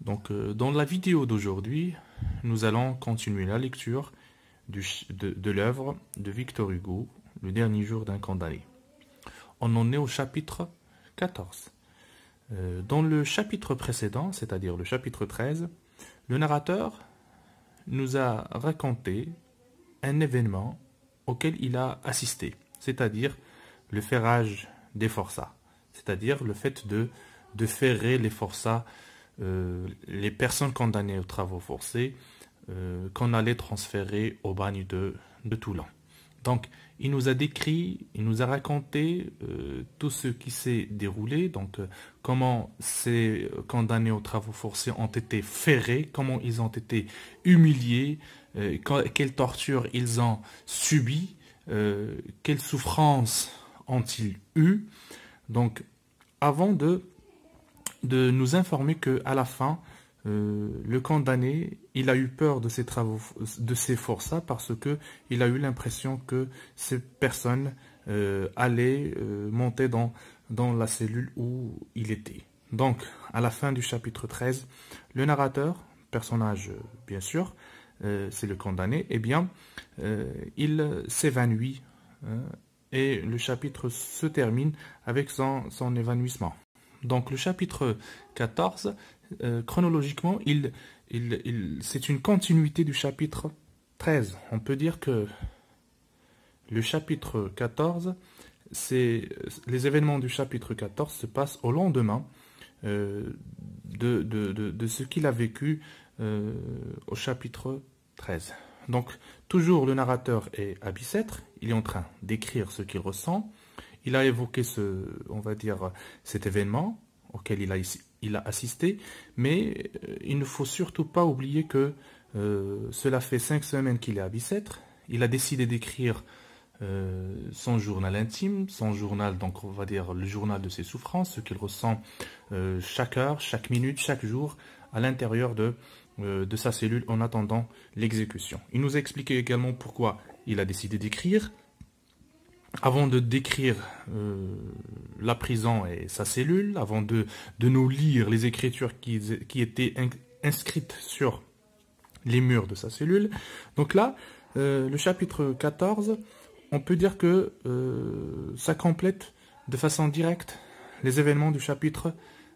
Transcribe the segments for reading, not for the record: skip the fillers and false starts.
Dans la vidéo d'aujourd'hui, nous allons continuer la lecture de l'œuvre de Victor Hugo, Le dernier jour d'un condamné. On en est au chapitre 14. Dans le chapitre précédent, c'est-à-dire le chapitre 13, le narrateur nous a raconté un événement auquel il a assisté, c'est-à-dire le ferrage des forçats, c'est-à-dire le fait de ferrer les forçats, les personnes condamnées aux travaux forcés, qu'on allait transférer au bagne de Toulon. Donc, il nous a décrit, il nous a raconté tout ce qui s'est déroulé, comment ces condamnés aux travaux forcés ont été ferrés, comment ils ont été humiliés, quelles tortures ils ont subies, quelles souffrances ont-ils eues. Donc, avant de nous informer qu'à la fin, le condamné, il a eu peur de ces travaux, de ces forçats, parce que il a eu l'impression que ces personnes allaient monter dans la cellule où il était. Donc, à la fin du chapitre 13, le narrateur, personnage bien sûr, c'est le condamné, eh bien, il s'évanouit, et le chapitre se termine avec son évanouissement. Donc le chapitre 14, chronologiquement, c'est une continuité du chapitre 13. On peut dire que le chapitre 14, les événements du chapitre 14 se passent au lendemain de ce qu'il a vécu au chapitre 13. Donc toujours le narrateur est à Bicêtre, il est en train d'écrire ce qu'il ressent. Il a évoqué on va dire, cet événement auquel il a assisté, mais il ne faut surtout pas oublier que cela fait 5 semaines qu'il est à Bicêtre. Il a décidé d'écrire son journal intime, son journal, donc on va dire le journal de ses souffrances, ce qu'il ressent chaque heure, chaque minute, chaque jour, à l'intérieur de sa cellule en attendant l'exécution. Il nous a expliqué également pourquoi il a décidé d'écrire. Avant de décrire la prison et sa cellule, avant de nous lire les écritures qui étaient inscrites sur les murs de sa cellule, donc là, le chapitre 14, on peut dire que ça complète de façon directe les événements du chapitre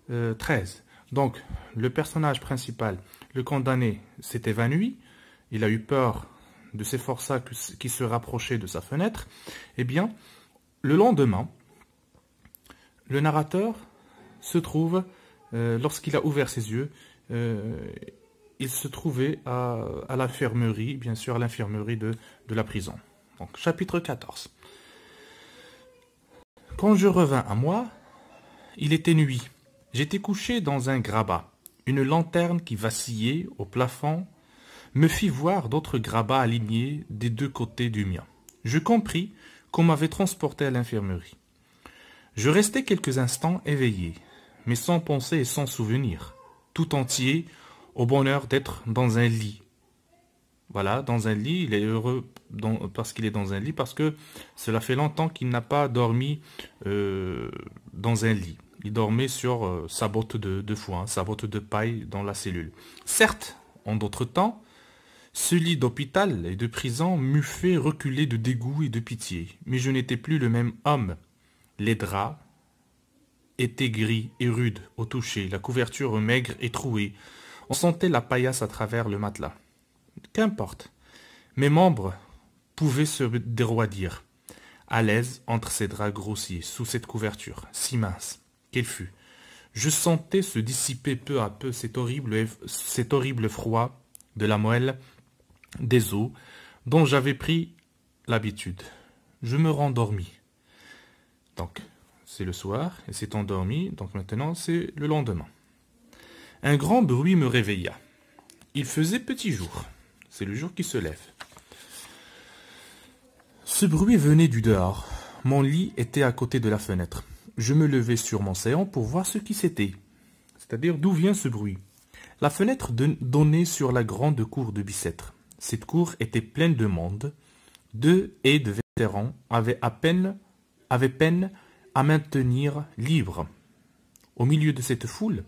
13. Donc, le personnage principal, le condamné, s'est évanoui, il a eu peur de ces forçats qui se rapprochaient de sa fenêtre. Eh bien, le lendemain, le narrateur se trouve, lorsqu'il a ouvert ses yeux, il se trouvait à l'infirmerie, bien sûr, à l'infirmerie de la prison. Donc, chapitre 14. Quand je revins à moi, il était nuit. J'étais couché dans un grabat. Une lanterne qui vacillait au plafond me fit voir d'autres grabats alignés des deux côtés du mien. Je compris qu'on m'avait transporté à l'infirmerie. Je restai quelques instants éveillé, mais sans pensée et sans souvenir, tout entier au bonheur d'être dans un lit. Voilà, dans un lit, il est heureux parce qu'il est dans un lit, parce que cela fait longtemps qu'il n'a pas dormi dans un lit. Il dormait sur sa botte de foin, sa botte de paille dans la cellule. Certes, en d'autres temps, ce lit d'hôpital et de prison m'eût fait reculer de dégoût et de pitié, mais je n'étais plus le même homme. Les draps étaient gris et rudes au toucher, la couverture maigre et trouée. On sentait la paillasse à travers le matelas. Qu'importe, mes membres pouvaient se déroidir, à l'aise entre ces draps grossiers, sous cette couverture, si mince qu'elle fût. Je sentais se dissiper peu à peu cet horrible froid de la moelle des os dont j'avais pris l'habitude. Je me rendormis. Donc, c'est le soir et c'est endormi, donc maintenant c'est le lendemain. Un grand bruit me réveilla. Il faisait petit jour. C'est le jour qui se lève. Ce bruit venait du dehors. Mon lit était à côté de la fenêtre. Je me levai sur mon séant pour voir ce qui c'était. C'est-à-dire d'où vient ce bruit. La fenêtre donnait sur la grande cour de Bicêtre. Cette cour était pleine de monde. 2 haies de vétérans avaient peine à maintenir libre. Au milieu de cette foule,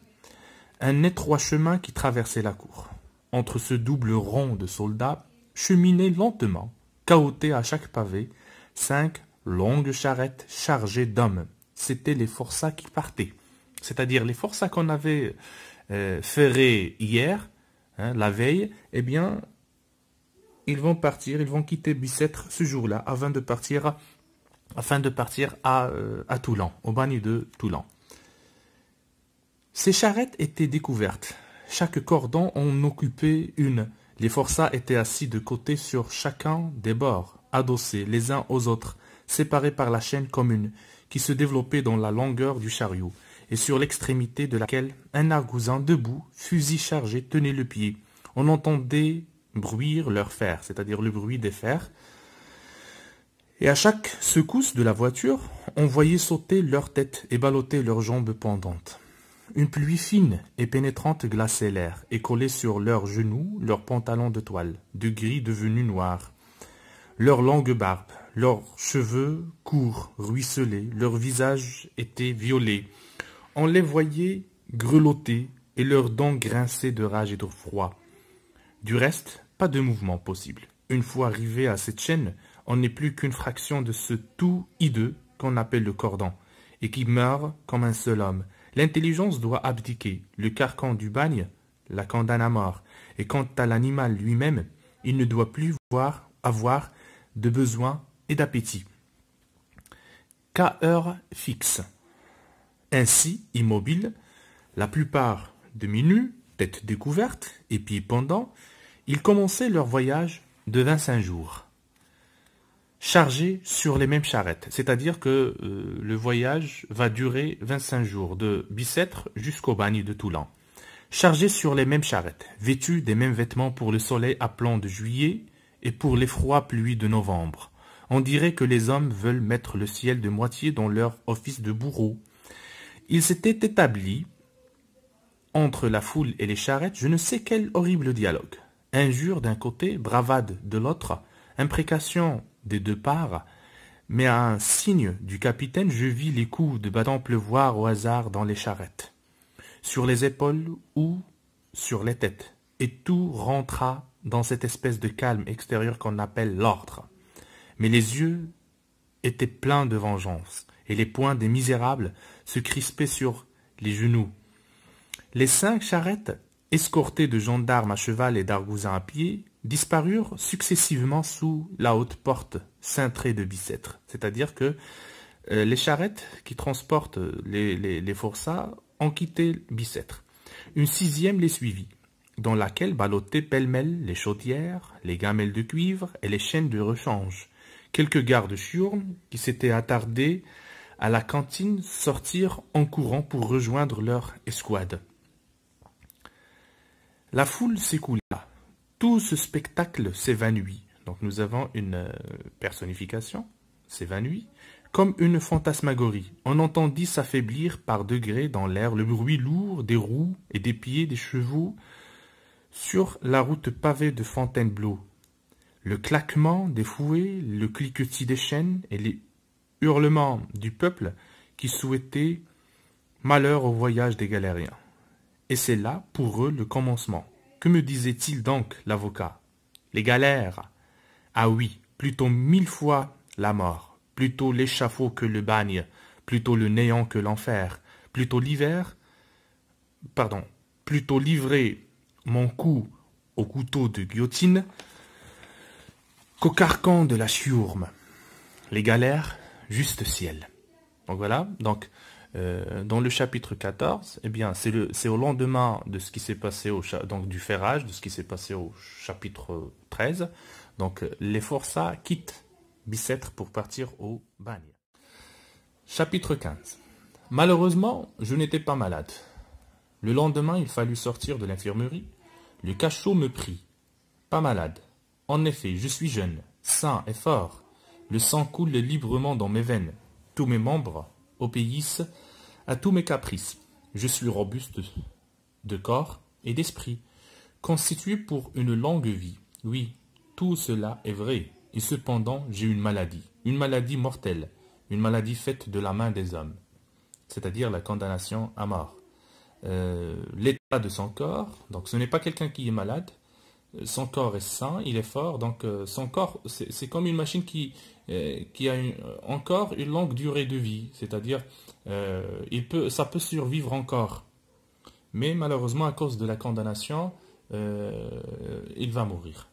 un étroit chemin qui traversait la cour. Entre ce double rond de soldats cheminaient lentement, cahotés à chaque pavé, 5 longues charrettes chargées d'hommes. C'étaient les forçats qui partaient, c'est-à-dire les forçats qu'on avait ferrés hier, la veille, eh bien, ils vont partir, ils vont quitter Bicêtre ce jour-là, afin de partir à Toulon, au bagne de Toulon. Ces charrettes étaient découvertes. Chaque cordon en occupait une. Les forçats étaient assis de côté sur chacun des bords, adossés les uns aux autres, séparés par la chaîne commune, qui se développait dans la longueur du chariot, et sur l'extrémité de laquelle un argousin debout, fusil chargé, tenait le pied. On entendait bruire leurs fers, c'est-à-dire le bruit des fers, et à chaque secousse de la voiture, on voyait sauter leurs têtes et ballotter leurs jambes pendantes. Une pluie fine et pénétrante glaçait l'air et collait sur leurs genoux leurs pantalons de toile, de gris devenus noirs. Leurs longues barbes, leurs cheveux courts, ruisselaient, leurs visages étaient violets. On les voyait grelotter et leurs dents grinçaient de rage et de froid. Du reste, pas de mouvement possible. Une fois arrivé à cette chaîne, on n'est plus qu'une fraction de ce tout hideux qu'on appelle le cordon, et qui meurt comme un seul homme. L'intelligence doit abdiquer, le carcan du bagne la condamne à mort, et quant à l'animal lui-même, il ne doit plus avoir de besoin et d'appétit. Qu'à heure fixe. Ainsi, immobiles, la plupart demi-nus, tête découverte et pieds pendants, ils commençaient leur voyage de 25 jours, chargés sur les mêmes charrettes, c'est-à-dire que le voyage va durer 25 jours, de Bicêtre jusqu'au bagne de Toulon, chargés sur les mêmes charrettes, vêtus des mêmes vêtements pour le soleil appelant de juillet et pour les froides pluies de novembre. On dirait que les hommes veulent mettre le ciel de moitié dans leur office de bourreau. Ils s'étaient établis entre la foule et les charrettes, je ne sais quel horrible dialogue. Injures d'un côté, bravade de l'autre, imprécations des deux parts, mais à un signe du capitaine, je vis les coups de bâton pleuvoir au hasard dans les charrettes, sur les épaules ou sur les têtes, et tout rentra dans cette espèce de calme extérieur qu'on appelle l'ordre. Mais les yeux étaient pleins de vengeance, et les poings des misérables se crispaient sur les genoux. Les 5 charrettes, escortées de gendarmes à cheval et d'argousins à pied, disparurent successivement sous la haute porte cintrée de Bicêtre. C'est-à-dire que les charrettes qui transportent les forçats ont quitté Bicêtre. Une 6e les suivit, dans laquelle ballottaient pêle-mêle les chaudières, les gamelles de cuivre et les chaînes de rechange. Quelques gardes chiourmes qui s'étaient attardés à la cantine sortirent en courant pour rejoindre leur escouade. La foule s'écoula. Tout ce spectacle s'évanouit. Donc nous avons une personnification, s'évanouit, comme une fantasmagorie. On entendit s'affaiblir par degrés dans l'air le bruit lourd des roues et des pieds des chevaux sur la route pavée de Fontainebleau. Le claquement des fouets, le cliquetis des chaînes et les hurlements du peuple qui souhaitait malheur au voyage des galériens. Et c'est là, pour eux, le commencement. Que me disait-il donc, l'avocat? Les galères. Ah oui, plutôt 1000 fois la mort, plutôt l'échafaud que le bagne, plutôt le néant que l'enfer, plutôt plutôt livrer mon cou au couteau de guillotine qu'au carcan de la chiourme. Les galères, juste ciel. Donc voilà, donc dans le chapitre 14, eh bien, c'est au lendemain de ce qui s'est passé donc du ferrage, de ce qui s'est passé au chapitre 13. Donc les forçats quittent Bicêtre pour partir au bagne. Chapitre 15. Malheureusement, je n'étais pas malade. Le lendemain, il fallut sortir de l'infirmerie. Le cachot me prit. Pas malade. En effet, je suis jeune, sain et fort. Le sang coule librement dans mes veines. Tous mes membres obéissent à tous mes caprices. Je suis robuste de corps et d'esprit, constitué pour une longue vie. Oui, tout cela est vrai, et cependant j'ai une maladie mortelle, une maladie faite de la main des hommes, c'est-à-dire la condamnation à mort. l'état de son corps. Donc ce n'est pas quelqu'un qui est malade, son corps est sain, il est fort, donc son corps, c'est comme une machine qui a encore une longue durée de vie, c'est-à-dire ça peut survivre encore. Mais malheureusement, à cause de la condamnation, il va mourir.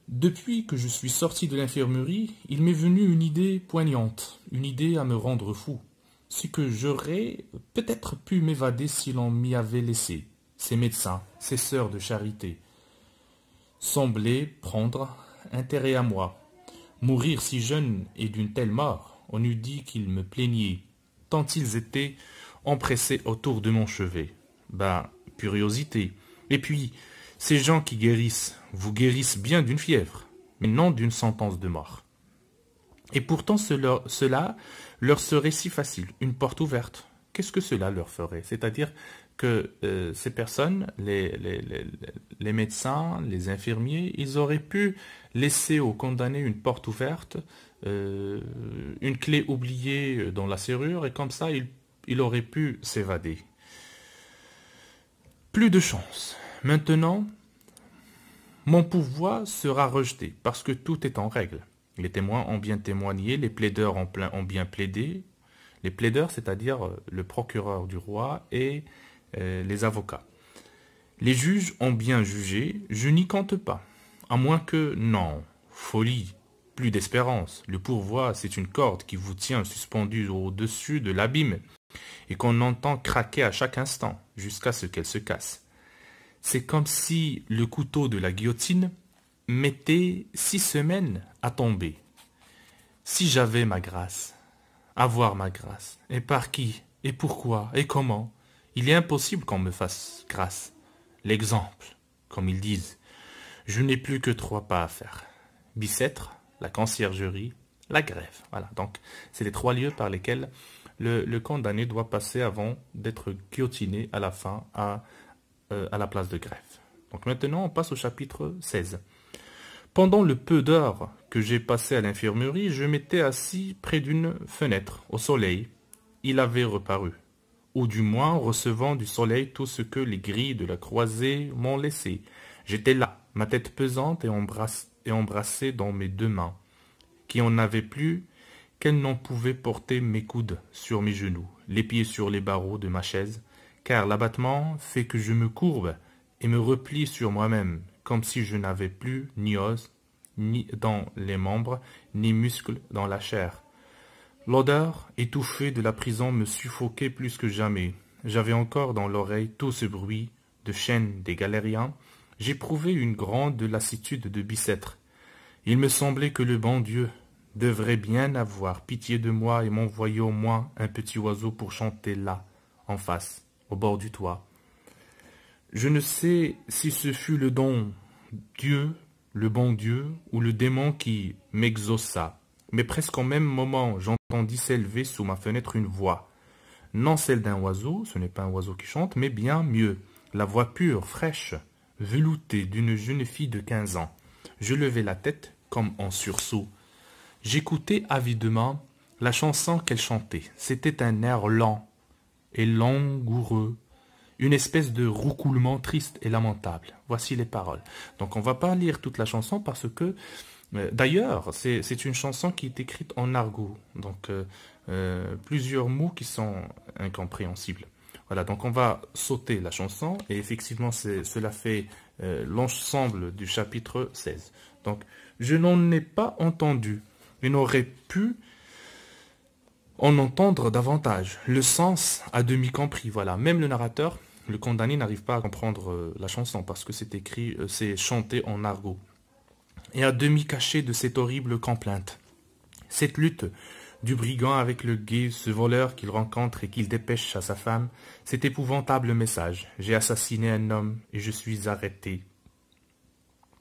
Depuis que je suis sorti de l'infirmerie, il m'est venu une idée poignante, une idée à me rendre fou. C'est que j'aurais peut-être pu m'évader si l'on m'y avait laissé. Ces médecins, ces sœurs de charité, semblaient prendre intérêt à moi. Mourir si jeune et d'une telle mort, on eût dit qu'ils me plaignaient, tant ils étaient empressés autour de mon chevet. Ben, curiosité. Et puis, ces gens qui guérissent, vous guérissent bien d'une fièvre, mais non d'une sentence de mort. Et pourtant cela leur serait si facile, une porte ouverte. Qu'est-ce que cela leur ferait? C'est-à-dire que ces personnes, les médecins, les infirmiers, ils auraient pu laisser aux condamnés une porte ouverte, une clé oubliée dans la serrure, et comme ça, il aurait pu s'évader. Plus de chance. Maintenant, mon pouvoir sera rejeté, parce que tout est en règle. Les témoins ont bien témoigné, les plaideurs ont bien plaidé. Les plaideurs, c'est-à-dire le procureur du roi et les avocats. Les juges ont bien jugé, je n'y compte pas. À moins que, non, folie, plus d'espérance. Le pourvoi, c'est une corde qui vous tient suspendu au-dessus de l'abîme et qu'on entend craquer à chaque instant, jusqu'à ce qu'elle se casse. C'est comme si le couteau de la guillotine mettait 6 semaines à tomber. Si j'avais ma grâce, avoir ma grâce, et par qui, et pourquoi, et comment, il est impossible qu'on me fasse grâce. L'exemple, comme ils disent, je n'ai plus que 3 pas à faire. Bicêtre, la conciergerie, la grève. Voilà, donc c'est les 3 lieux par lesquels le condamné doit passer avant d'être guillotiné à la fin à la place de grève. Donc maintenant, on passe au chapitre 16. Pendant le peu d'heures que j'ai passé à l'infirmerie, je m'étais assis près d'une fenêtre, au soleil. Il avait reparu, ou du moins recevant du soleil tout ce que les grilles de la croisée m'ont laissé. J'étais là, ma tête pesante et embrassée dans mes 2 mains, qui en avaient plus qu'elles n'en pouvaient porter mes coudes sur mes genoux, les pieds sur les barreaux de ma chaise, car l'abattement fait que je me courbe et me replie sur moi-même, comme si je n'avais plus ni os, ni dans les membres, ni muscles dans la chair. L'odeur étouffée de la prison me suffoquait plus que jamais. J'avais encore dans l'oreille tout ce bruit de chaînes des galériens. J'éprouvais une grande lassitude de Bicêtre. Il me semblait que le bon Dieu devrait bien avoir pitié de moi et m'envoyer au moins un petit oiseau pour chanter là, en face, au bord du toit. Je ne sais si ce fut le bon Dieu, ou le démon qui m'exauça, mais presque au même moment, j'entendis s'élever sous ma fenêtre une voix. Non celle d'un oiseau, ce n'est pas un oiseau qui chante, mais bien mieux, la voix pure, fraîche, veloutée d'une jeune fille de 15 ans. Je levai la tête comme en sursaut. J'écoutais avidement la chanson qu'elle chantait. C'était un air lent et langoureux, une espèce de roucoulement triste et lamentable. Voici les paroles. Donc on ne va pas lire toute la chanson parce que, d'ailleurs, c'est une chanson qui est écrite en argot. Donc plusieurs mots qui sont incompréhensibles. Voilà, donc on va sauter la chanson et effectivement cela fait l'ensemble du chapitre 16. Donc je n'en ai pas entendu. Je n'aurais pu en entendre davantage. Le sens à demi compris, voilà. Même le narrateur, le condamné, n'arrive pas à comprendre la chanson parce que c'est écrit, c'est chanté en argot. Et à demi caché de cette horrible complainte. Cette lutte du brigand avec le guet, ce voleur qu'il rencontre et qu'il dépêche à sa femme, cet épouvantable message. J'ai assassiné un homme et je suis arrêté.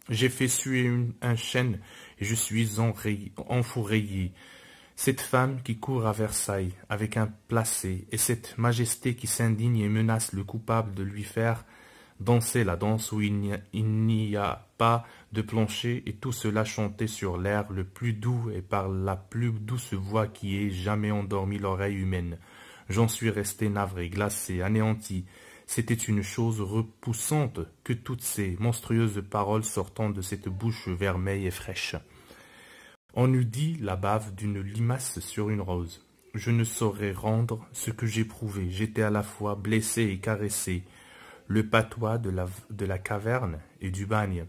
J'ai fait suer un chêne et je suis enfourrayé. Cette femme qui court à Versailles avec un placé, et cette majesté qui s'indigne et menace le coupable de lui faire danser la danse où il n'y a pas de plancher, et tout cela chanté sur l'air le plus doux et par la plus douce voix qui ait jamais endormi l'oreille humaine. J'en suis resté navré, glacé, anéanti. C'était une chose repoussante que toutes ces monstrueuses paroles sortant de cette bouche vermeille et fraîche. On eût dit la bave d'une limace sur une rose. Je ne saurais rendre ce que j'éprouvais. J'étais à la fois blessé et caressé. Le patois de la caverne et du bagne.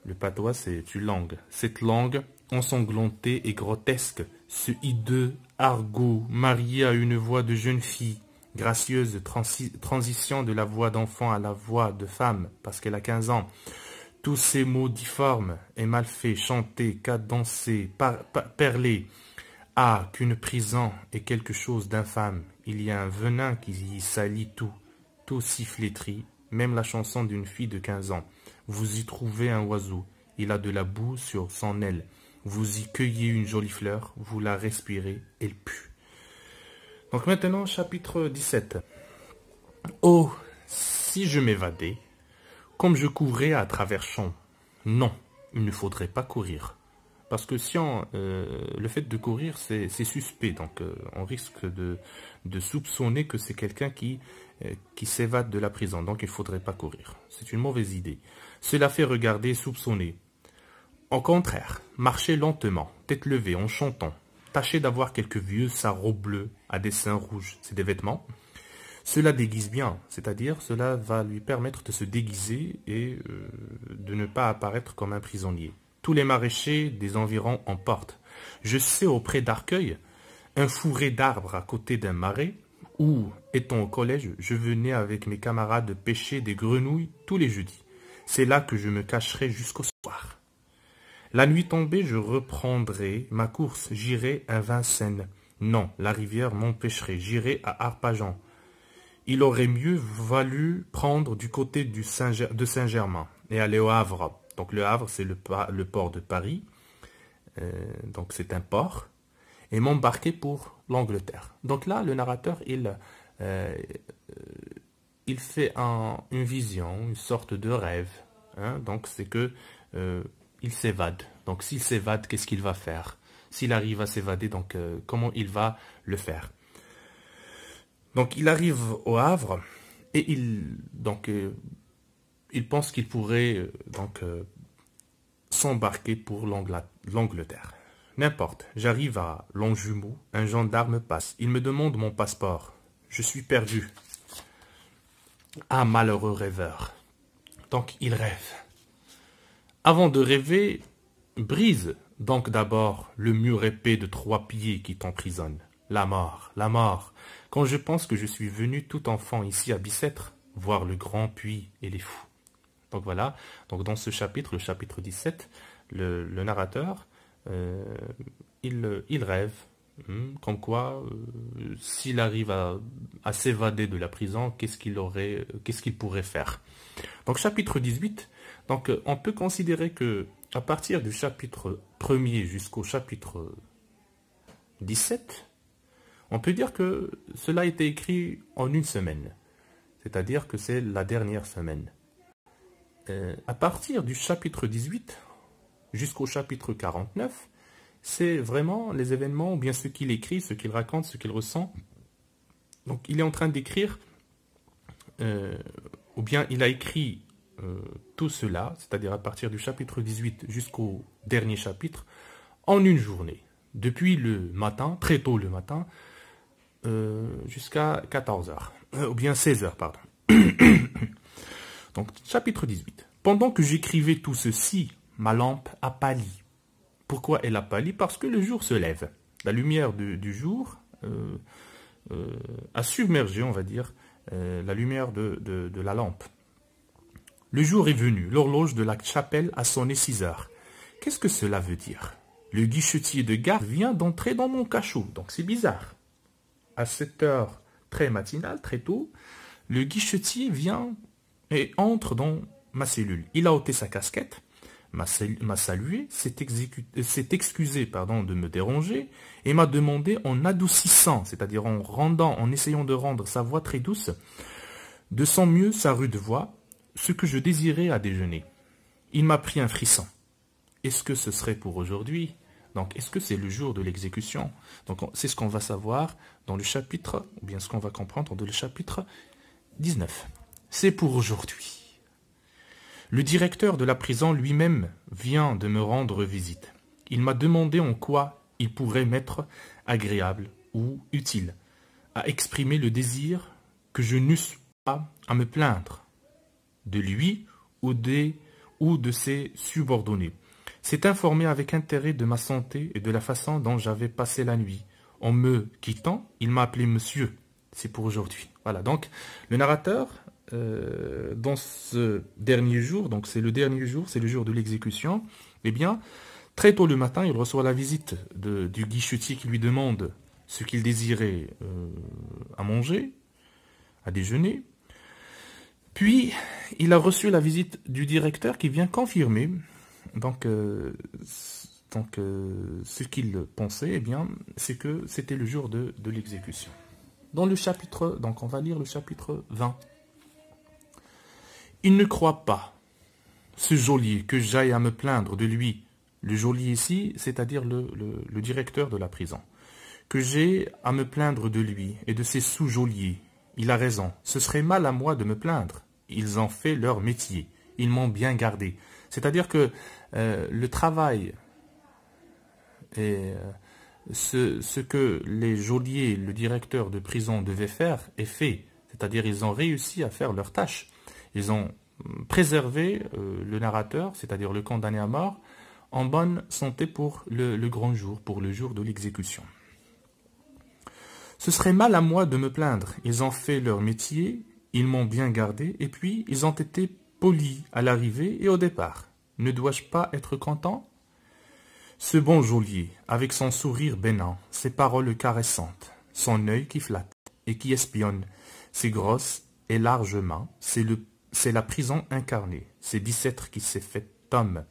Le patois, c'est une langue. Cette langue, ensanglantée et grotesque, ce hideux argot marié à une voix de jeune fille, gracieuse transition de la voix d'enfant à la voix de femme, parce qu'elle a 15 ans. Tous ces mots difformes et mal faits, chantés, cadencés, perlés. Ah, qu'une prison est quelque chose d'infâme. Il y a un venin qui y salit tout, tout s'y flétrit, même la chanson d'une fille de 15 ans. Vous y trouvez un oiseau, il a de la boue sur son aile. Vous y cueillez une jolie fleur, vous la respirez, elle pue. Donc maintenant, chapitre 17. Oh, si je m'évadais, comme je courais à travers champs. Non, il ne faudrait pas courir. Parce que si le fait de courir, c'est suspect. Donc on risque de soupçonner que c'est quelqu'un qui s'évade de la prison. Donc il ne faudrait pas courir. C'est une mauvaise idée. Cela fait regarder et soupçonner. Au contraire, marchez lentement, tête levée, en chantant. Tâchez d'avoir quelques vieux sarraux bleus à dessins rouges. C'est des vêtements. Cela déguise bien, c'est-à-dire cela va lui permettre de se déguiser et de ne pas apparaître comme un prisonnier. Tous les maraîchers des environs en portent. Je sais auprès d'Arcueil, un fourré d'arbres à côté d'un marais, où, étant au collège, je venais avec mes camarades pêcher des grenouilles tous les jeudis. C'est là que je me cacherai jusqu'au soir. La nuit tombée, je reprendrai ma course, j'irai à Vincennes. Non, la rivière m'empêcherait, j'irai à Arpajon. Il aurait mieux valu prendre du côté de Saint-Germain et aller au Havre. Donc le Havre, c'est le port de Paris, donc c'est un port, et m'embarquer pour l'Angleterre. Donc là, le narrateur, il fait une vision, une sorte de rêve. Hein? Donc c'est que il s'évade. Donc s'il s'évade, qu'est-ce qu'il va faire? S'il arrive à s'évader, donc comment il va le faire? Donc il arrive au Havre et il pense qu'il pourrait s'embarquer pour l'Angleterre. N'importe, j'arrive à Longjumeau, un gendarme passe. Il me demande mon passeport. Je suis perdu. Ah, malheureux rêveur. Donc il rêve. Avant de rêver, brise donc d'abord le mur épais de 3 pieds qui t'emprisonne. La mort, la mort. Quand je pense que je suis venu tout enfant ici à Bicêtre, voir le grand puits et les fous. Donc voilà, donc dans ce chapitre, le chapitre 17, le narrateur, il rêve, comme quoi, s'il arrive à s'évader de la prison, qu'est-ce qu'il pourrait faire. Donc chapitre 18, donc on peut considérer que à partir du chapitre 1er jusqu'au chapitre 17, on peut dire que cela a été écrit en une semaine, c'est-à-dire que c'est la dernière semaine. À partir du chapitre 18 jusqu'au chapitre 49, c'est vraiment les événements, ou bien ce qu'il écrit, ce qu'il raconte, ce qu'il ressent. Donc il est en train d'écrire, ou bien il a écrit tout cela, c'est-à-dire à partir du chapitre 18 jusqu'au dernier chapitre, en une journée. Depuis le matin, très tôt le matin, jusqu'à 14 h, ou bien 16 h, pardon. Donc, chapitre 18. Pendant que j'écrivais tout ceci, ma lampe a pâli. Pourquoi elle a pâli? Parce que le jour se lève. La lumière du jour a submergé, on va dire, la lumière de la lampe. Le jour est venu. L'horloge de la chapelle a sonné 6 h. Qu'est-ce que cela veut dire? Le guichetier de garde vient d'entrer dans mon cachot. Donc, c'est bizarre. À cette heure très matinale, très tôt, le guichetier vient et entre dans ma cellule. Il a ôté sa casquette, m'a salué, s'est excusé de me déranger et m'a demandé en adoucissant, c'est-à-dire en essayant de rendre sa voix très douce, de son mieux sa rude voix, ce que je désirais à déjeuner. Il m'a pris un frisson. Est-ce que ce serait pour aujourd'hui? Donc, est-ce que c'est le jour de l'exécution? Donc, c'est ce qu'on va savoir dans le chapitre, ou bien ce qu'on va comprendre dans le chapitre 19. C'est pour aujourd'hui. Le directeur de la prison lui-même vient de me rendre visite. Il m'a demandé en quoi il pourrait m'être agréable ou utile, à exprimer le désir que je n'eusse pas à me plaindre de lui ou de ses subordonnés. S'est informé avec intérêt de ma santé et de la façon dont j'avais passé la nuit. En me quittant, il m'a appelé monsieur. C'est pour aujourd'hui. Voilà, donc le narrateur, dans ce dernier jour, donc c'est le dernier jour, c'est le jour de l'exécution, eh bien, très tôt le matin, il reçoit la visite du guichetier qui lui demande ce qu'il désirait à manger, à déjeuner. Puis, il a reçu la visite du directeur qui vient confirmer ce qu'il pensait, eh bien, c'est que c'était le jour de l'exécution. Dans le chapitre, donc on va lire le chapitre 20. Il ne croit pas, ce geôlier, que j'aille à me plaindre de lui. Le geôlier ici, c'est-à-dire le directeur de la prison. Que j'ai à me plaindre de lui et de ses sous-geôliers. Il a raison, ce serait mal à moi de me plaindre. Ils ont fait leur métier, ils m'ont bien gardé. C'est-à-dire que le travail et ce que les geôliers, le directeur de prison devait faire est fait. C'est-à-dire ils ont réussi à faire leur tâche. Ils ont préservé le narrateur, c'est-à-dire le condamné à mort, en bonne santé pour le grand jour, pour le jour de l'exécution. Ce serait mal à moi de me plaindre. Ils ont fait leur métier, ils m'ont bien gardé, et puis ils ont été polis à l'arrivée et au départ. Ne dois-je pas être content? Ce bon geôlier, avec son sourire bénin, ses paroles caressantes, son œil qui flatte et qui espionne, ses grosses et larges mains, c'est la prison incarnée, c'est Bicêtre qui s'est fait homme.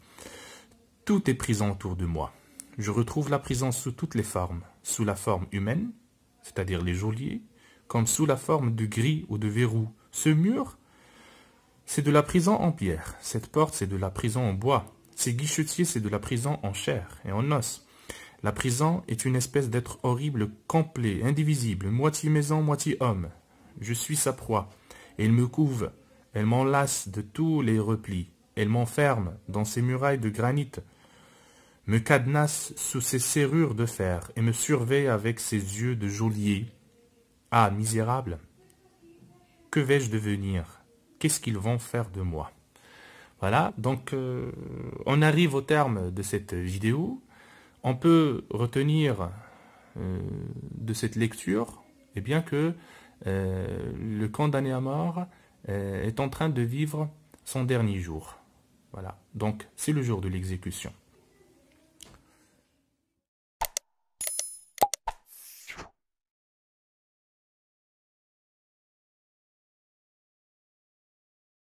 Tout est prison autour de moi. Je retrouve la prison sous toutes les formes, sous la forme humaine, c'est-à-dire les geôliers, comme sous la forme de gris ou de verrou. Ce mur, c'est de la prison en pierre. Cette porte, c'est de la prison en bois. Ces guichetiers, c'est de la prison en chair et en os. La prison est une espèce d'être horrible, complet, indivisible, moitié maison, moitié homme. Je suis sa proie. Elle me couve, elle m'enlace de tous les replis. Elle m'enferme dans ses murailles de granit, me cadenasse sous ses serrures de fer et me surveille avec ses yeux de geôlier. Ah, misérable! Que vais-je devenir? Qu'est-ce qu'ils vont faire de moi? Voilà, donc on arrive au terme de cette vidéo. On peut retenir de cette lecture eh bien que le condamné à mort est en train de vivre son dernier jour. Voilà, donc c'est le jour de l'exécution.